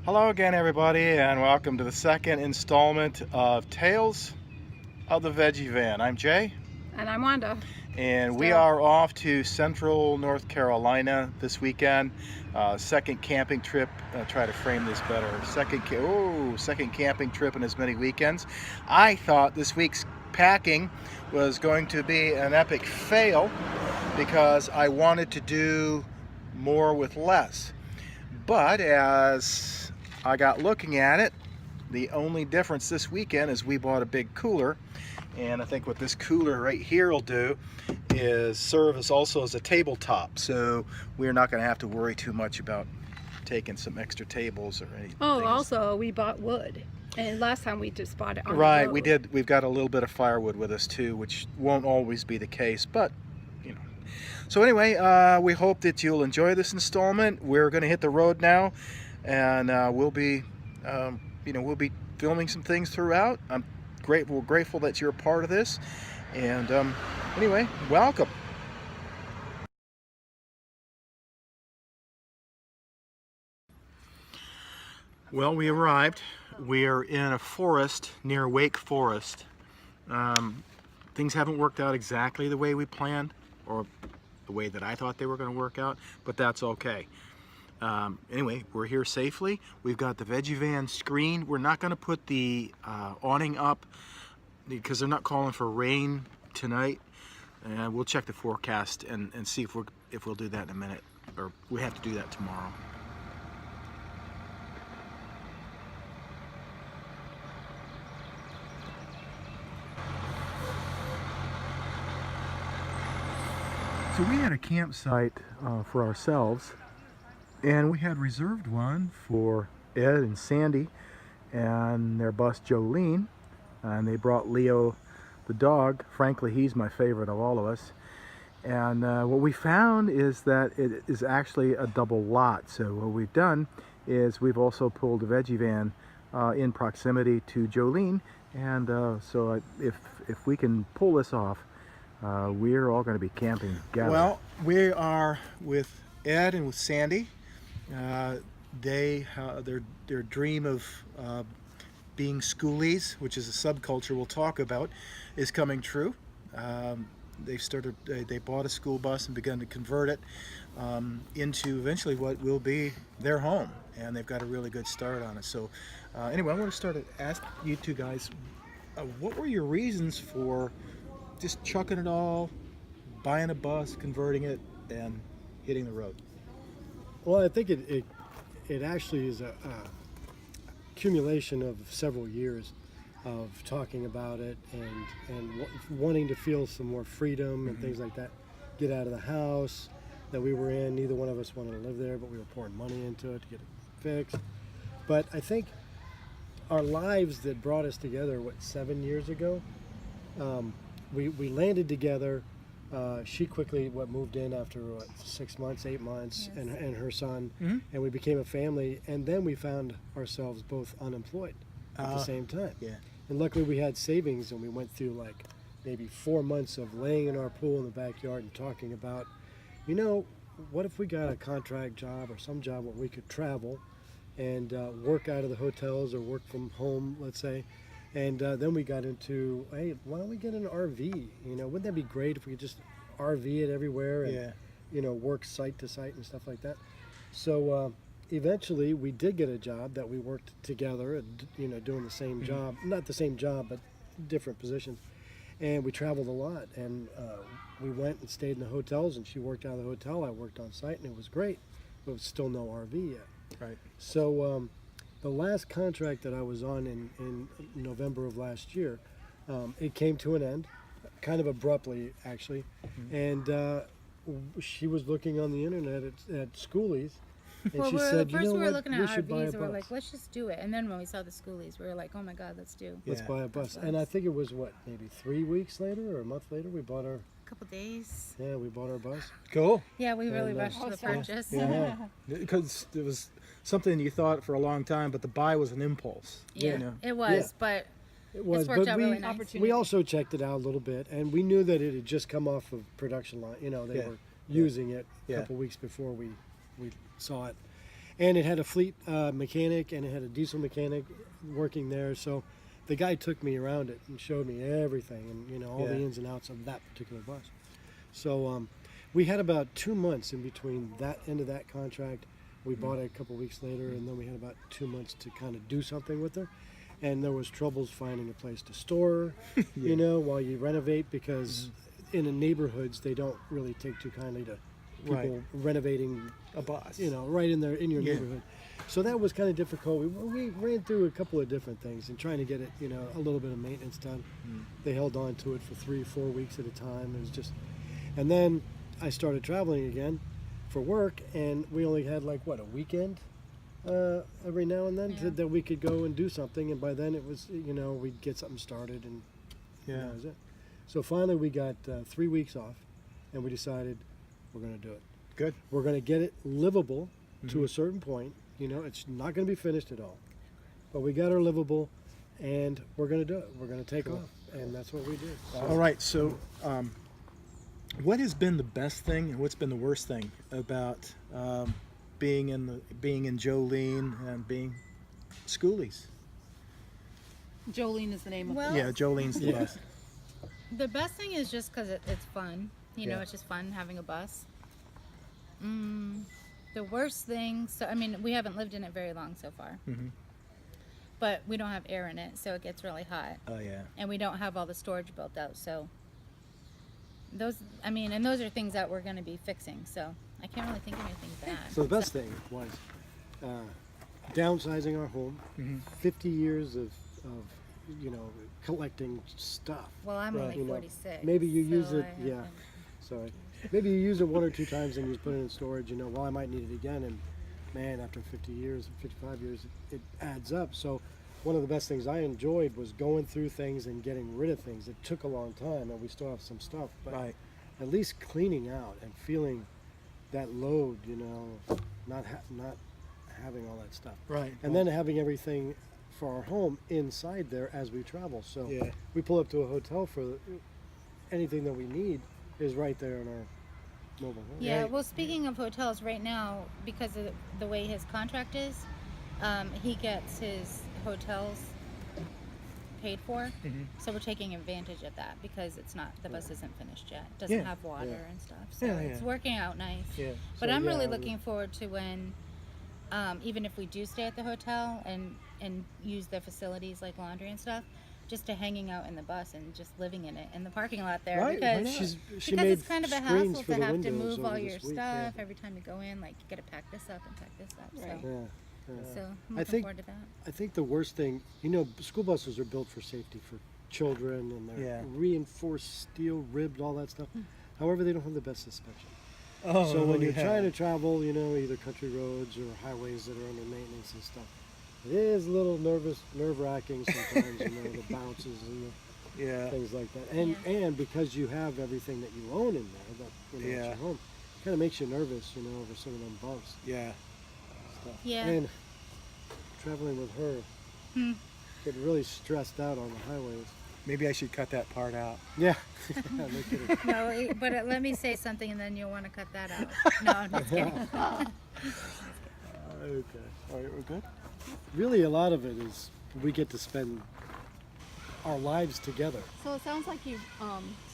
Hello again, everybody, and welcome to the second installment of Tales of the Veggie Van. I'm Jay, And I'm Wanda. and we Still. are off to Central North Carolina this weekend. Second camping trip. Try to frame this better. Second camping trip in as many weekends. I thought this week's packing was going to be an epic fail because I wanted to do more with less. But as I got looking at it, the only difference this weekend is we bought a big cooler, and I think what this cooler right here will do is serve as also as a tabletop, so we're not going to have to worry too much about taking some extra tables or anything. Oh, also we bought wood, and last time we just bought it on Right, the road. we did. We've got a little bit of firewood with us too, which won't always be the case, but you know. So anyway, we hope that you'll enjoy this installment. We're going to hit the road now, and we'll be filming some things throughout. I'm grateful that you're a part of this, and anyway, welcome. Well, we arrived. We are in a forest near Wake Forest. Things haven't worked out exactly the way we planned, or the way that I thought they were going to work out, but that's okay. Anyway, we're here safely. We've got the Veggie Van screened. We're not going to put the awning up because they're not calling for rain tonight. We'll check the forecast and see if we'll do that in a minute, or we have to do that tomorrow. So we had a campsite for ourselves, and we had reserved one for Ed and Sandy and their bus Jolene, and they brought Leo the dog. Frankly, he's my favorite of all of us. And what we found is that it is actually a double lot. So what we've done is we've also pulled a Veggie Van in proximity to Jolene, and so if we can pull this off, we're all going to be camping together. Well, we are with Ed and with Sandy. Their dream of being schoolies, which is a subculture we'll talk about, is coming true. They bought a school bus and begun to convert it into eventually what will be their home, and they've got a really good start on it. So anyway, I want to start to ask you two guys, what were your reasons for just chucking it all, buying a bus, converting it, and hitting the road? Well, I think it actually is a accumulation of several years of talking about it and wanting to feel some more freedom and things like that. Get out of the house that we were in. Neither one of us wanted to live there, but we were pouring money into it to get it fixed. But I think our lives that brought us together, 7 years ago, we landed together. She quickly moved in after 6 months, 8 months, yes. and her son, and we became a family. And then we found ourselves both unemployed at the same time. Yeah. And luckily we had savings, and we went through maybe 4 months of laying in our pool in the backyard and talking about, what if we got a contract job or some job where we could travel and work out of the hotels or work from home, let's say. And then we got into, hey, why don't we get an RV? Wouldn't that be great if we could just RV it everywhere and, work site to site and stuff like that? So eventually we did get a job that we worked together, doing the same job. Not the same job, but different positions. And we traveled a lot. And we went and stayed in the hotels, and she worked out of the hotel. I worked on site, and it was great. But still no RV yet. Right. So the last contract that I was on in November of last year, it came to an end, kind of abruptly, actually. And she was looking on the internet at schoolies, and she said, first we were looking at should buy a RVs, and we're bus. like, let's just do it. And then when we saw the schoolies, we were like, oh my God, let's buy a bus. And I think it was, maybe 3 weeks later or a month later, we bought our... couple days. Yeah, we bought our bus. Cool. Yeah, we really rushed the purchase. Yeah. Because it was something you thought for a long time, but the buy was an impulse. Yeah, it was, but it was. It's worked out we, really nice. We also checked it out a little bit, and we knew that it had just come off of production line. They were using it a couple weeks before we saw it. And it had a fleet mechanic, and it had a diesel mechanic working there. So the guy took me around it and showed me everything, and you know, all the Yeah. ins and outs of that particular bus. So we had about 2 months in between that end of that contract. We bought it a couple weeks later, and then we had about 2 months to kind of do something with her. And there was troubles finding a place to store her, you know, while you renovate, because in the neighborhoods they don't really take too kindly to people Right. renovating, A bus. you know, right in your Yeah. neighborhood. So that was kind of difficult. We ran through a couple of different things and trying to get it, you know, a little bit of maintenance done. They held on to it for 3-4 weeks at a time. It was just, and then I started traveling again for work, and we only had like what, a weekend every now and then that we could go and do something. And by then it was, you know, we'd get something started, and Yeah. that was it. So finally we got 3 weeks off, and we decided we're going to do it. Good. We're going to get it livable to a certain point. You know, it's not going to be finished at all, but we got her livable, and we're going to do it. We're going to take off, and that's what we did. All right. So, what has been the best thing, and what's been the worst thing about being in Jolene and being schoolies? Jolene is the name of Well, Yeah, Jolene's the Yeah. best. the best thing is just because it's fun. You know, Yeah. it's just fun having a bus. The worst thing, so I mean, we haven't lived in it very long so far, but we don't have air in it, so it gets really hot, Oh yeah. and we don't have all the storage built out. So those, I mean, and those are things that we're going to be fixing. So I can't really think of anything bad. So the best thing was downsizing our home. 50 years of you know, collecting stuff. Well, I'm Right. only You know, 46. maybe you use so it. I Yeah. haven't- Sorry. Maybe you use it 1 or 2 times and you put it in storage. You know, well, I might need it again, and man, after 50 years, 55 years, it adds up. So one of the best things I enjoyed was going through things and getting rid of things. It took a long time, and we still have some stuff, but Right. at least cleaning out and feeling that load, you know, not having all that stuff, Right. and then having everything for our home inside there as we travel. So Yeah. we pull up to a hotel for anything that we need is right there in our mobile home. Yeah, Right. well, speaking of hotels, right now, because of the way his contract is, he gets his hotels paid for. So we're taking advantage of that because it's not, the bus isn't finished yet. It doesn't Yeah. have water Yeah. and stuff. So Yeah, it's yeah. working out nice. Yeah. But So, I'm really yeah, looking forward to when, even if we do stay at the hotel and use the facilities like laundry and stuff, just to hanging out in the bus and just living in it in the parking lot there. Right, why Because not? She because made it's kind of a screens hassle for to the have to windows move all over your this week, stuff yeah. every time you go in. Like, you got to pack this up and pack this up. Right. So, Yeah, yeah. so I'm I looking think- forward to that. I think the worst thing, you know, school buses are built for safety for children, and they're Yeah. reinforced steel, ribbed, all that stuff. However, they don't have the best suspension. Oh, So when you're yeah. trying to travel, you know, either country roads or highways that are under maintenance and stuff, it is a little nerve-wracking sometimes, you know, the bounces and Yeah. the things like that. And because you have everything that you own in there, that, you know, Yeah. it's your home, kind of makes you nervous, you know, over some of them bumps. Yeah. Stuff. Yeah. And traveling with her, get really stressed out on the highways. Maybe I should cut that part out. Yeah. No kidding. No, but let me say something and then you'll want to cut that out. No, I'm just kidding. Okay. All right, we're good. Really, a lot of it is we get to spend our lives together. So it sounds like you've,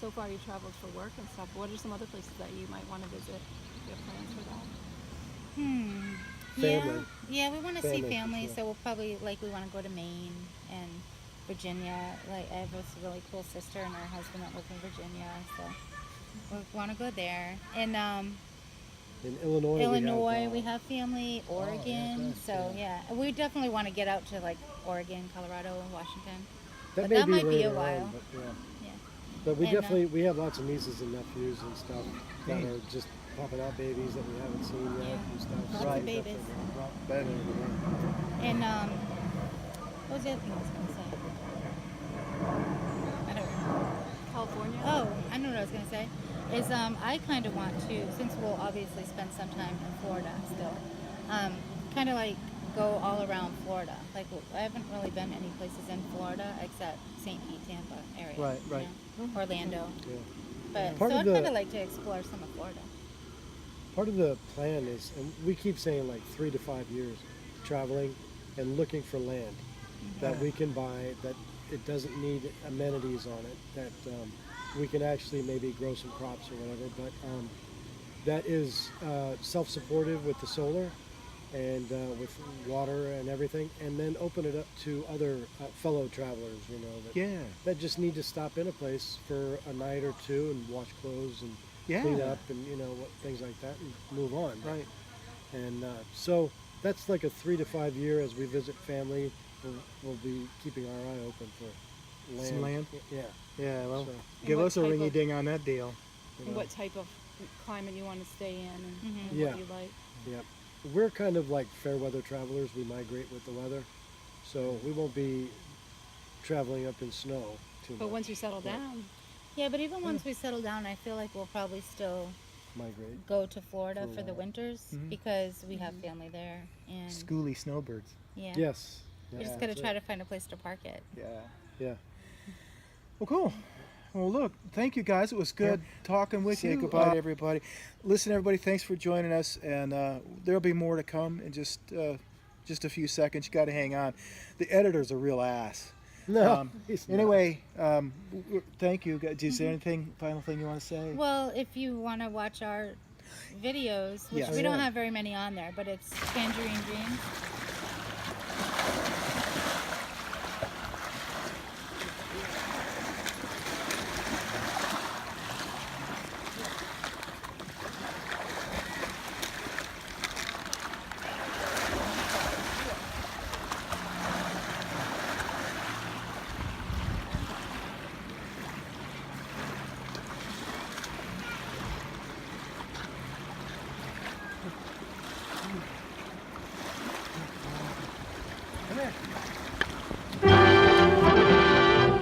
so far you traveled for work and stuff. What are some other places that you might want to visit? Do you have plans for that? Family. Yeah, we want to see Family, family, yeah. so we'll probably, like, we want to go to Maine and Virginia. Like, I have this really cool sister and her husband that live in Virginia, so we want to go there. And In Illinois, we have family. Oregon, that's so good. yeah, we definitely want to get out to like Oregon, Colorado, and Washington. that but may that be might be a later while. on, but yeah. Yeah. But we And, definitely we have lots of nieces and nephews and stuff that Neat. are just popping out babies that we haven't seen yet Yeah. and stuff. Lots So of we babies. definitely- Better. And what was the other thing I was gonna say? I don't remember. California? Oh, I know what I was gonna say. Is I kind of want to, since we'll obviously spend some time in Florida still, kind of like go all around Florida. Like, I haven't really been any places in Florida except St. Pete, Tampa area. Right, you right. know, Orlando. Yeah. But Part so of I'd the- kind of like to explore some of Florida. part of the plan is, and we keep saying like 3 to 5 years, traveling and looking for land that we can buy, that it doesn't need amenities on it, that we can actually maybe grow some crops or whatever, but that is self-supportive with the solar and with water and everything, and then open it up to other fellow travelers, you know, that just need to stop in a place for a night or two and wash clothes and clean up and, you know, things like that, and move on. Right. And so that's like a 3 to 5 year. As we visit family, we'll be keeping our eye open for land. Some land? Yeah. Yeah, well, So, give what us a type ringy of- ding on that deal. And what type of climate you want to stay in and Yeah. what you like. yeah. We're kind of like fair weather travelers. We migrate with the weather. So we won't be traveling up in snow too much. But once you settle down, Yeah, but even once we settle down, I feel like we'll probably still Migrate. go to Florida For a for the while. winters because we have family there, and Schooly snowbirds. yeah, Yes. we're Yeah, just gonna that's try it. to find a place to park it. Yeah. Yeah. Well, cool. Well, look, thank you guys. It was good talking with Say you. goodbye to everybody. Listen, everybody, thanks for joining us, and there'll be more to come in just a few seconds. You got to hang on. The editor's a real ass. No. he's not. Anyway, thank you. Is there anything final thing you want to say? Well, if you want to watch our videos, which Yes. we don't Yeah. have very many on there, but it's Tangerine Dream.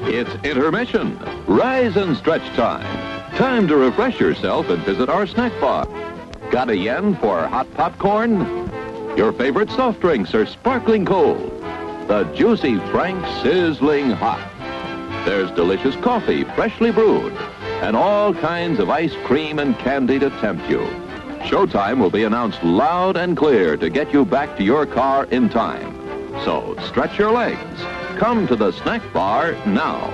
It's intermission. Rise and stretch time. Time to refresh yourself and visit our snack bar. Got a yen for hot popcorn? Your favorite soft drinks are sparkling cold. The juicy Frank sizzling hot. There's delicious coffee, freshly brewed, and all kinds of ice cream and candy to tempt you. Showtime will be announced loud and clear to get you back to your car in time. So stretch your legs. Come to the snack bar now.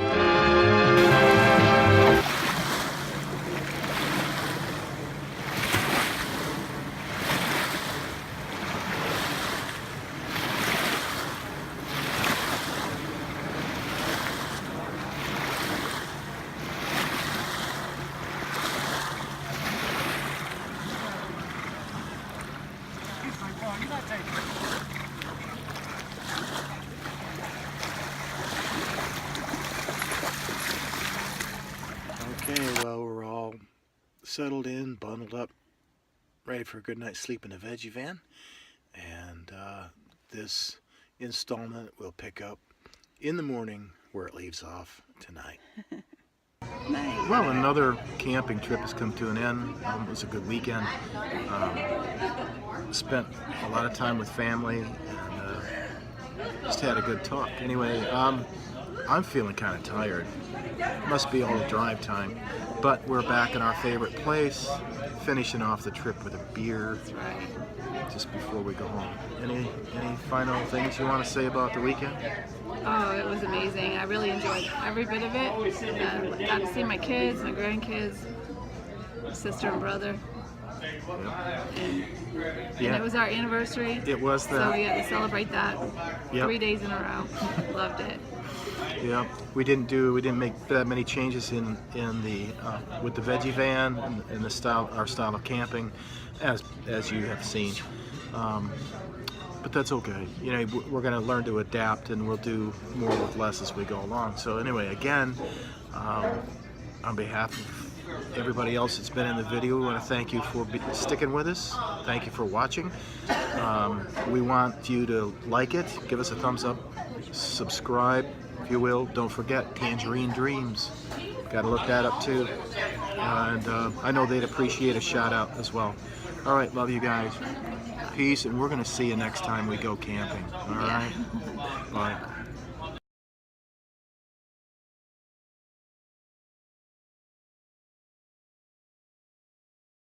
Okay, well, we're all settled in, bundled up, ready for a good night's sleep in the Veggie van. And this installment will pick up in the morning where it leaves off tonight. Well, another camping trip has come to an end. It was a good weekend. Spent a lot of time with family and just had a good talk. Anyway, I'm feeling kind of tired. Must be all the drive time. But we're back in our favorite place, finishing off the trip with a beer just before we go home. Any final things you want to say about the weekend? oh, it was amazing. I really enjoyed every bit of it. Got to see my kids, my grandkids, my sister and brother. And Yeah. it was our anniversary. It was So the we had to celebrate that Yep. 3 days in a row. Loved it. yeah. We didn't make that many changes in the with the Veggie van and our style of camping, as you have seen. But that's okay. You know, we're going to learn to adapt, and we'll do more with less as we go along. So anyway, again, on behalf of everybody else that's been in the video, we want to thank you for sticking with us. Thank you for watching. We want you to like it, give us a thumbs up, subscribe, if you will. Don't forget Tangerine Dreams. Got to look that up too. And I know they'd appreciate a shout out as well. All right, love you guys. Peace, and we're going to see you next time we go camping. All right? Bye.